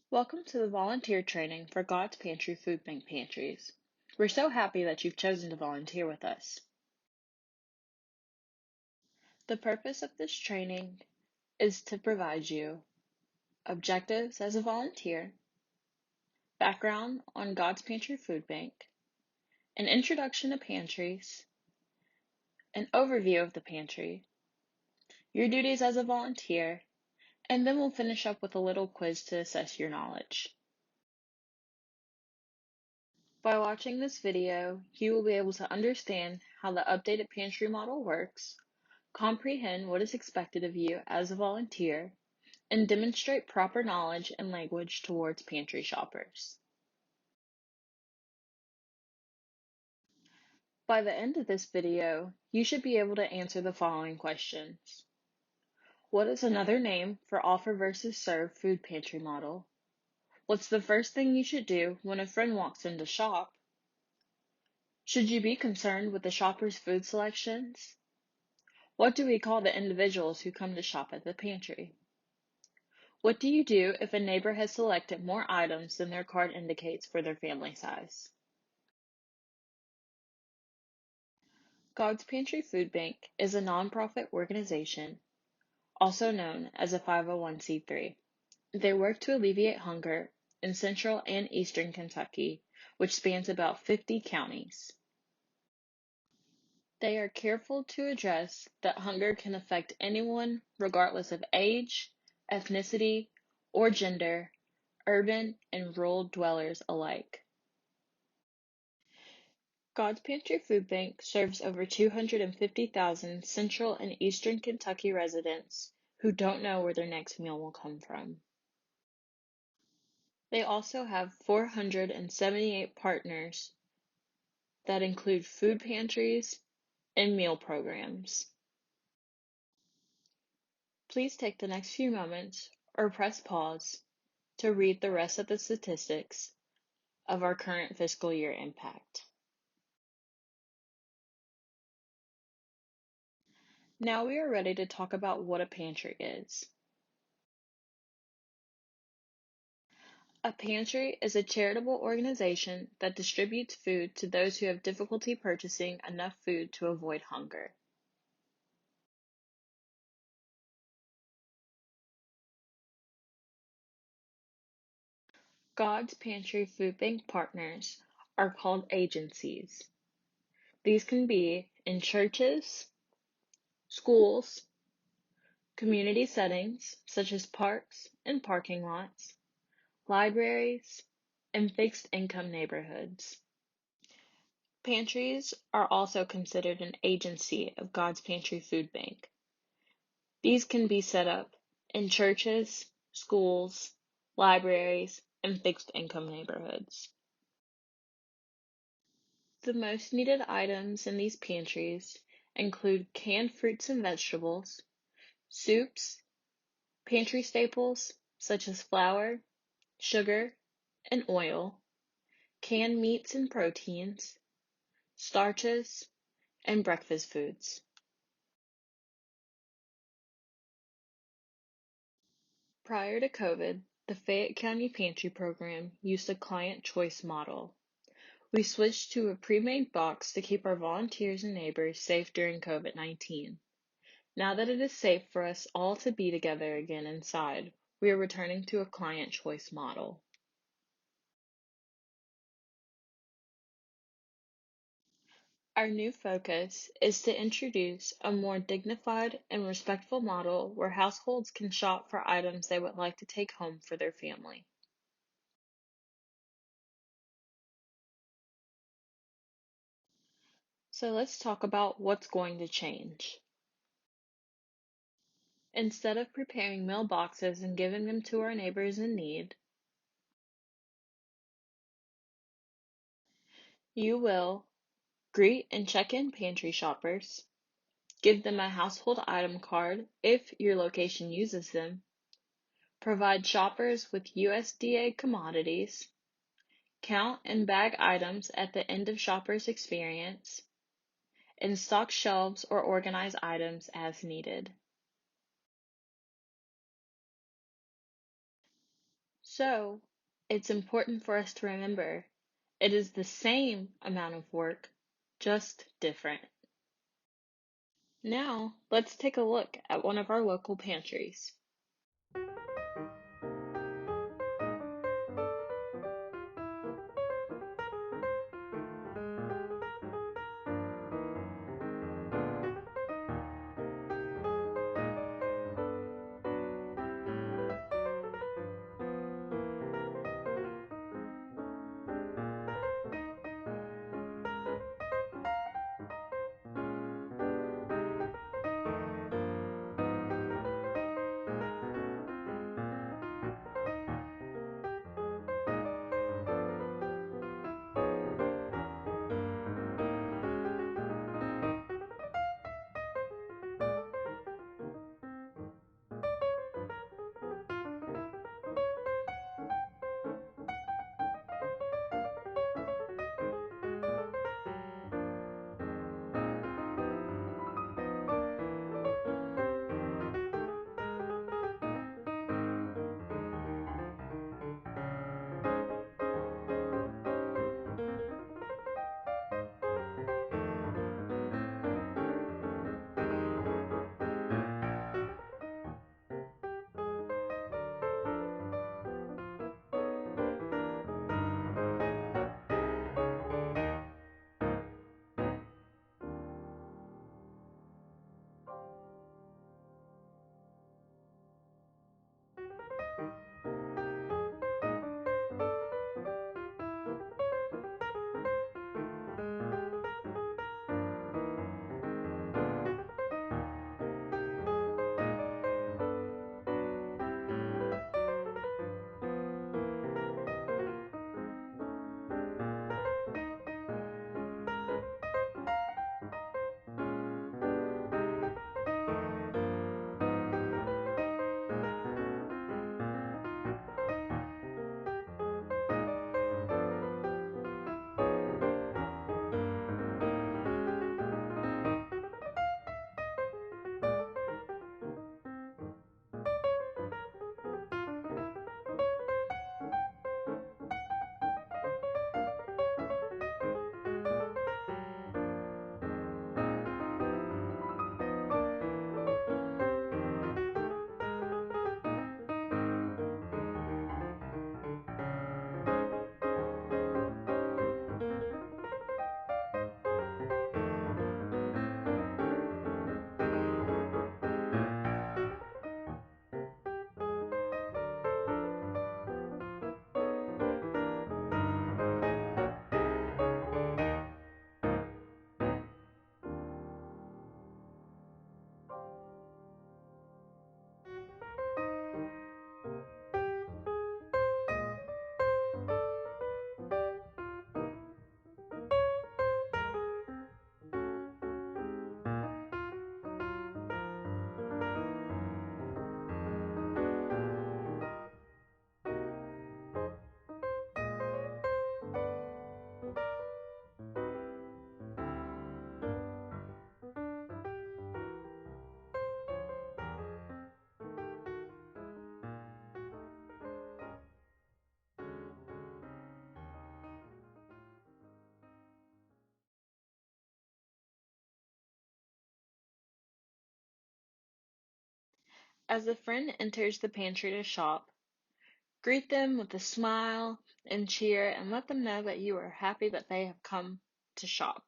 Welcome to the volunteer training for God's Pantry Food Bank Pantries. We're so happy that you've chosen to volunteer with us. The purpose of this training is to provide you objectives as a volunteer, background on God's Pantry Food Bank, an introduction to pantries, an overview of the pantry, your duties as a volunteer, and then we'll finish up with a little quiz to assess your knowledge. By watching this video, you will be able to understand how the updated pantry model works, comprehend what is expected of you as a volunteer, and demonstrate proper knowledge and language towards pantry shoppers. By the end of this video, you should be able to answer the following questions. What is another name for offer versus serve food pantry model? What's the first thing you should do when a friend walks in to shop? Should you be concerned with the shopper's food selections? What do we call the individuals who come to shop at the pantry? What do you do if a neighbor has selected more items than their card indicates for their family size? God's Pantry Food Bank is a nonprofit organization, also known as a 501c3. They work to alleviate hunger in central and eastern Kentucky, which spans about 50 counties. They are careful to address that hunger can affect anyone regardless of age, ethnicity, or gender, urban and rural dwellers alike. God's Pantry Food Bank serves over 250,000 central and eastern Kentucky residents who don't know where their next meal will come from. They also have 478 partners that include food pantries and meal programs. Please take the next few moments or press pause to read the rest of the statistics of our current fiscal year impact. Now we are ready to talk about what a pantry is. A pantry is a charitable organization that distributes food to those who have difficulty purchasing enough food to avoid hunger. God's Pantry Food Bank partners are called agencies. These can be in churches, schools, community settings such as parks and parking lots, libraries, and fixed income neighborhoods. Pantries are also considered an agency of God's Pantry Food Bank. These can be set up in churches, schools, libraries, and fixed income neighborhoods. The most needed items in these pantries include canned fruits and vegetables, soups, pantry staples such as flour, sugar, and oil, canned meats and proteins, starches, and breakfast foods. Prior to COVID, the Fayette County Pantry Program used a client choice model. We switched to a pre-made box to keep our volunteers and neighbors safe during COVID-19. Now that it is safe for us all to be together again inside, we are returning to a client choice model. Our new focus is to introduce a more dignified and respectful model where households can shop for items they would like to take home for their family. So let's talk about what's going to change. Instead of preparing meal boxes and giving them to our neighbors in need, you will greet and check in pantry shoppers, give them a household item card if your location uses them, provide shoppers with USDA commodities, count and bag items at the end of shoppers' experience, and stock shelves or organize items as needed. So, it's important for us to remember it is the same amount of work, just different. Now, let's take a look at one of our local pantries. As a friend enters the pantry to shop, greet them with a smile and cheer and let them know that you are happy that they have come to shop.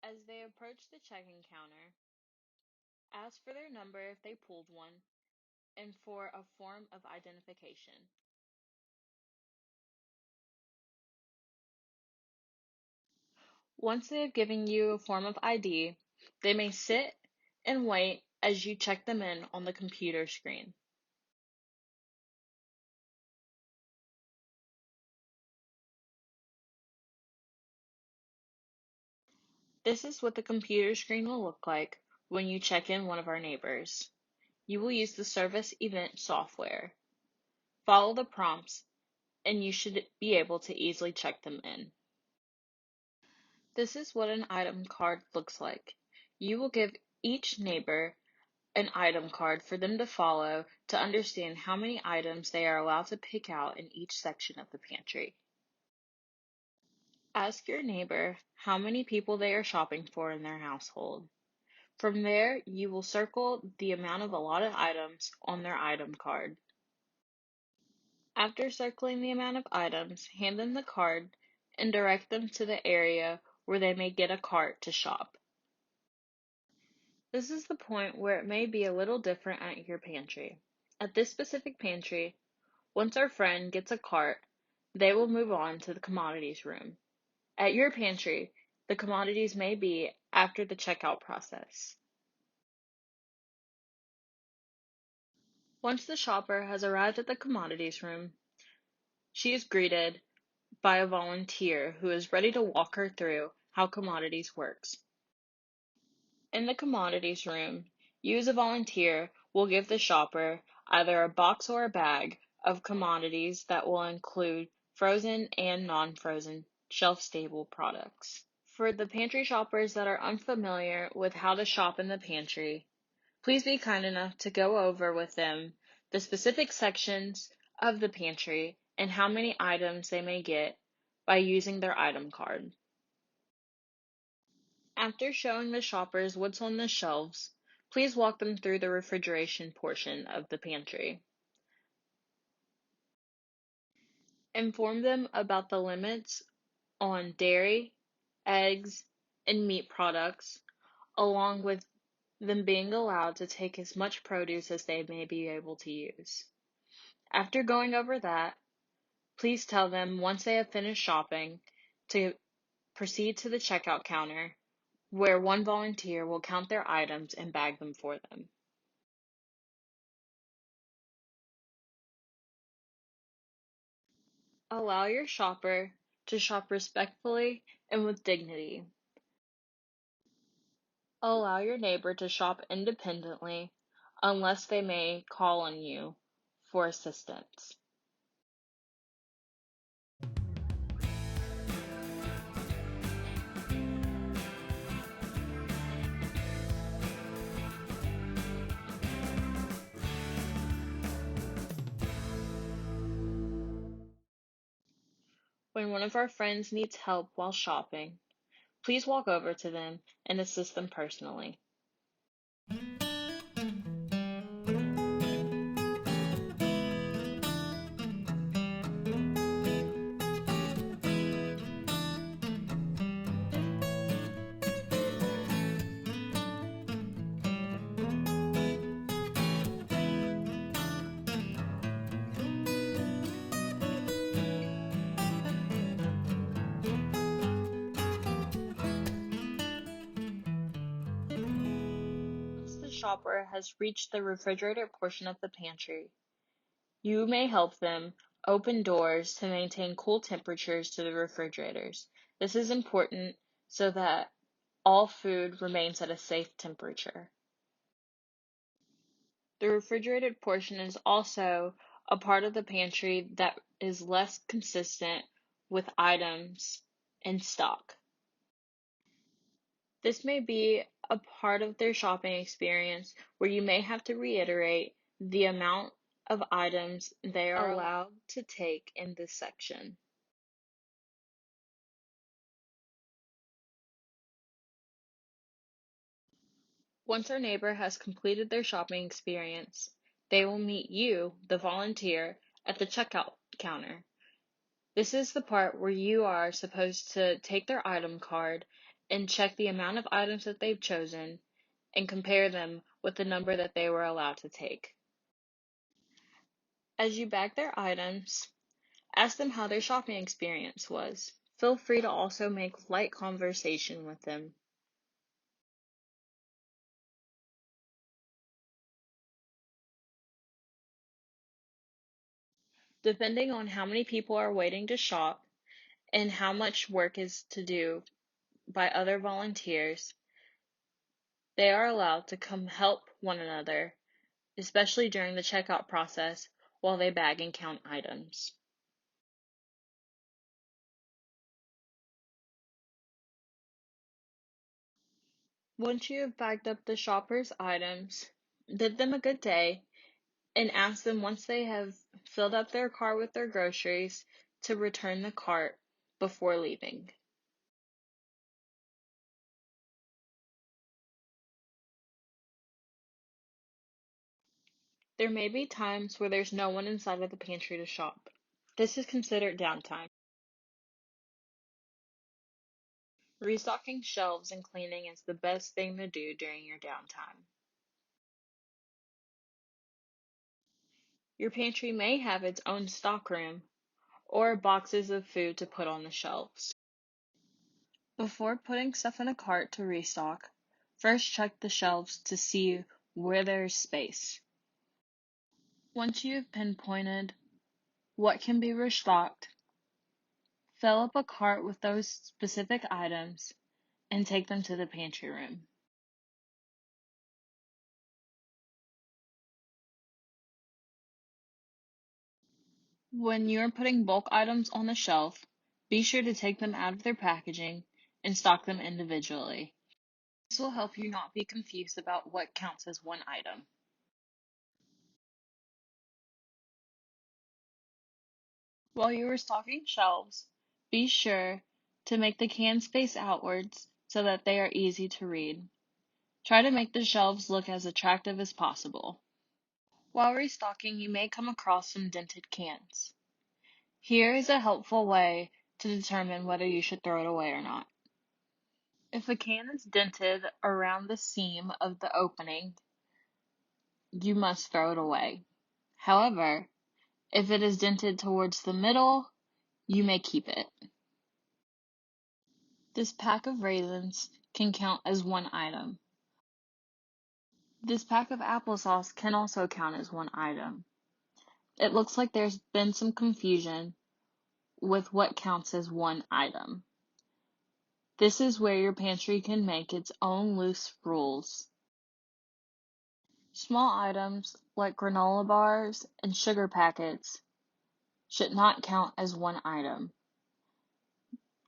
As they approach the checking counter, ask for their number if they pulled one and for a form of identification. Once they have given you a form of ID, they may sit and wait as you check them in on the computer screen. This is what the computer screen will look like when you check in one of our neighbors. You will use the service event software. Follow the prompts, and you should be able to easily check them in. This is what an item card looks like. You will give each neighbor an item card for them to follow to understand how many items they are allowed to pick out in each section of the pantry. Ask your neighbor how many people they are shopping for in their household. From there, you will circle the amount of allotted items on their item card. After circling the amount of items, hand them the card and direct them to the area where they may get a cart to shop. This is the point where it may be a little different at your pantry. At this specific pantry, once our friend gets a cart, they will move on to the commodities room. At your pantry, the commodities may be after the checkout process. Once the shopper has arrived at the commodities room, she is greeted by a volunteer who is ready to walk her through how commodities works. In the commodities room, you as a volunteer will give the shopper either a box or a bag of commodities that will include frozen and non-frozen shelf-stable products. For the pantry shoppers that are unfamiliar with how to shop in the pantry, please be kind enough to go over with them the specific sections of the pantry and how many items they may get by using their item card. After showing the shoppers what's on the shelves, please walk them through the refrigeration portion of the pantry. Inform them about the limits on dairy, eggs, and meat products, along with them being allowed to take as much produce as they may be able to use. After going over that, please tell them once they have finished shopping to proceed to the checkout counter, where one volunteer will count their items and bag them for them. Allow your shopper to shop respectfully and with dignity. Allow your neighbor to shop independently unless they may call on you for assistance. When one of our friends needs help while shopping, please walk over to them and assist them personally. Once the shopper has reached the refrigerator portion of the pantry, you may help them open doors to maintain cool temperatures to the refrigerators. This is important so that all food remains at a safe temperature. The refrigerated portion is also a part of the pantry that is less consistent with items in stock. This may be a part of their shopping experience where you may have to reiterate the amount of items they are allowed to take in this section. Once our neighbor has completed their shopping experience, they will meet you, the volunteer, at the checkout counter. This is the part where you are supposed to take their item card and check the amount of items that they've chosen and compare them with the number that they were allowed to take. As you bag their items, ask them how their shopping experience was. Feel free to also make light conversation with them. Depending on how many people are waiting to shop and how much work is to do by other volunteers, they are allowed to come help one another, especially during the checkout process while they bag and count items. Once you have bagged up the shopper's items, Bid them a good day and ask them once they have filled up their car with their groceries to return the cart before leaving. There may be times where there's no one inside of the pantry to shop. This is considered downtime. Restocking shelves and cleaning is the best thing to do during your downtime. Your pantry may have its own stockroom or boxes of food to put on the shelves. Before putting stuff in a cart to restock, first check the shelves to see where there's space. Once you have pinpointed what can be restocked, fill up a cart with those specific items and take them to the pantry room. When you're putting bulk items on the shelf, be sure to take them out of their packaging and stock them individually. This will help you not be confused about what counts as one item. While you are stocking shelves, be sure to make the cans face outwards so that they are easy to read. Try to make the shelves look as attractive as possible. While restocking, you may come across some dented cans. Here is a helpful way to determine whether you should throw it away or not. If a can is dented around the seam of the opening, you must throw it away. However, if it is dented towards the middle, you may keep it. This pack of raisins can count as one item. This pack of applesauce can also count as one item. It looks like there's been some confusion with what counts as one item. This is where your pantry can make its own loose rules. Small items like granola bars and sugar packets should not count as one item.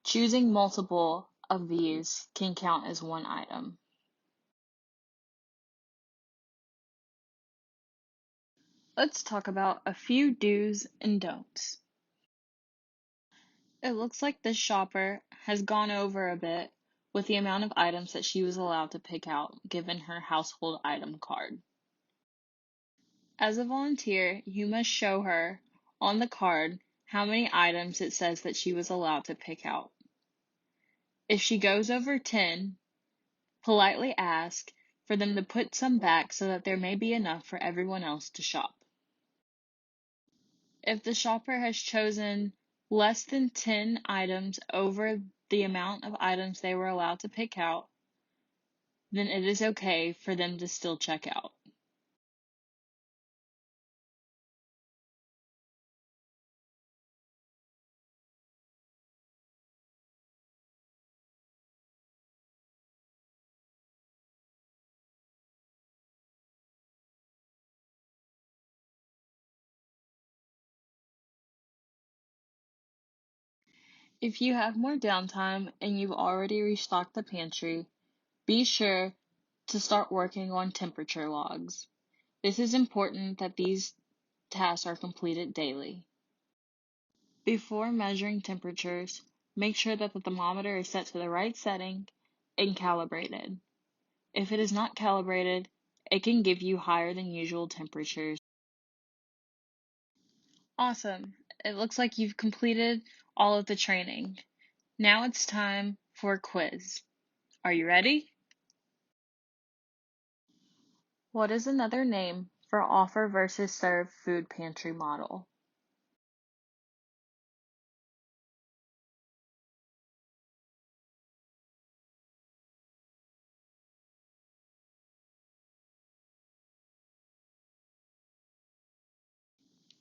Choosing multiple of these can count as one item. Let's talk about a few do's and don'ts. It looks like this shopper has gone over a bit with the amount of items that she was allowed to pick out given her household item card. As a volunteer, you must show her on the card how many items it says that she was allowed to pick out. If she goes over 10, politely ask for them to put some back so that there may be enough for everyone else to shop. If the shopper has chosen less than 10 items over the amount of items they were allowed to pick out, then it is okay for them to still check out. If you have more downtime and you've already restocked the pantry, be sure to start working on temperature logs. This is important that these tasks are completed daily. Before measuring temperatures, make sure that the thermometer is set to the right setting and calibrated. If it is not calibrated, it can give you higher than usual temperatures. Awesome. It looks like you've completed all of the training. Now it's time for a quiz. Are you ready? What is another name for offer versus serve food pantry model?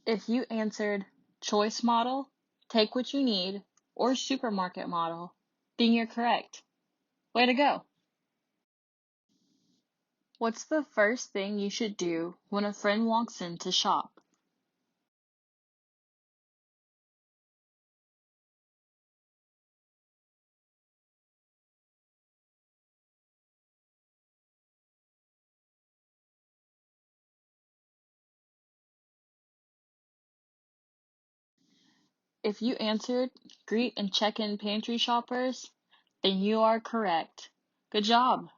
If you answered choice model, take what you need, or supermarket model, then you're correct. Way to go! What's the first thing you should do when a friend walks in to shop? If you answered greet and check in pantry shoppers, then you are correct. Good job!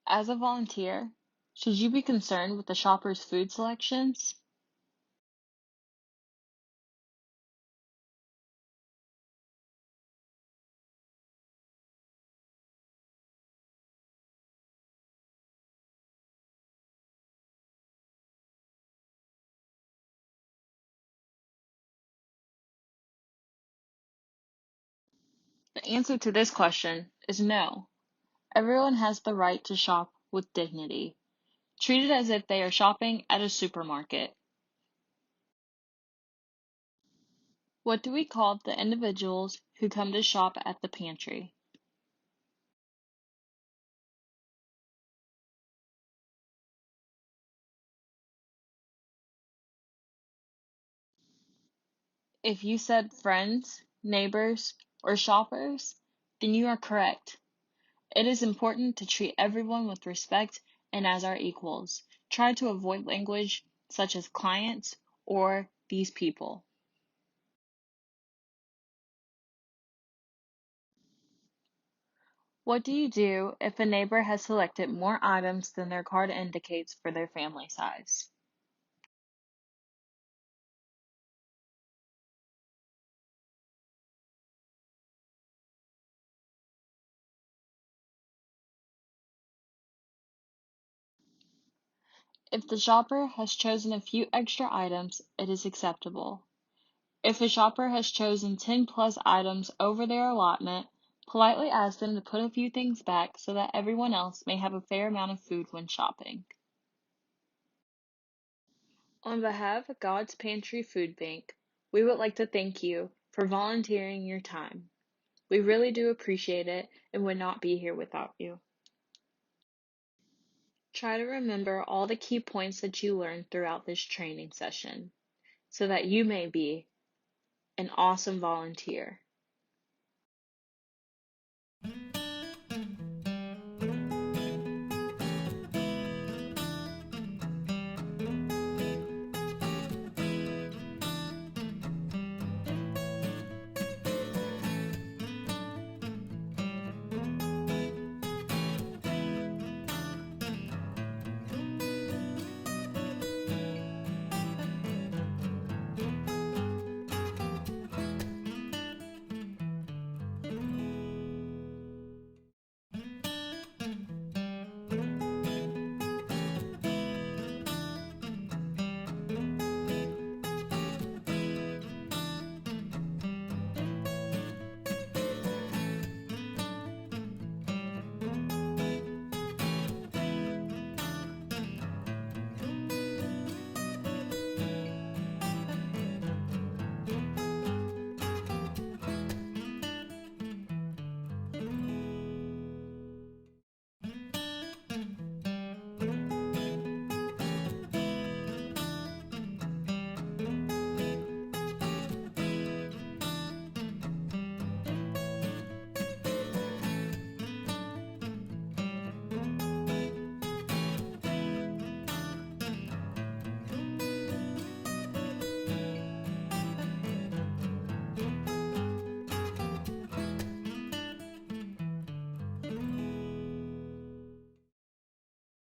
As a volunteer, should you be concerned with the shopper's food selections? The answer to this question is no. Everyone has the right to shop with dignity. Treat it as if they are shopping at a supermarket. What do we call the individuals who come to shop at the pantry? If you said friends, neighbors, or shoppers, then you are correct. It is important to treat everyone with respect and as our equals. Try to avoid language such as clients or these people. What do you do if a neighbor has selected more items than their card indicates for their family size? If the shopper has chosen a few extra items, it is acceptable. If a shopper has chosen 10 plus items over their allotment, politely ask them to put a few things back so that everyone else may have a fair amount of food when shopping. On behalf of God's Pantry Food Bank, we would like to thank you for volunteering your time. We really do appreciate it and would not be here without you. Try to remember all the key points that you learned throughout this training session so that you may be an awesome volunteer.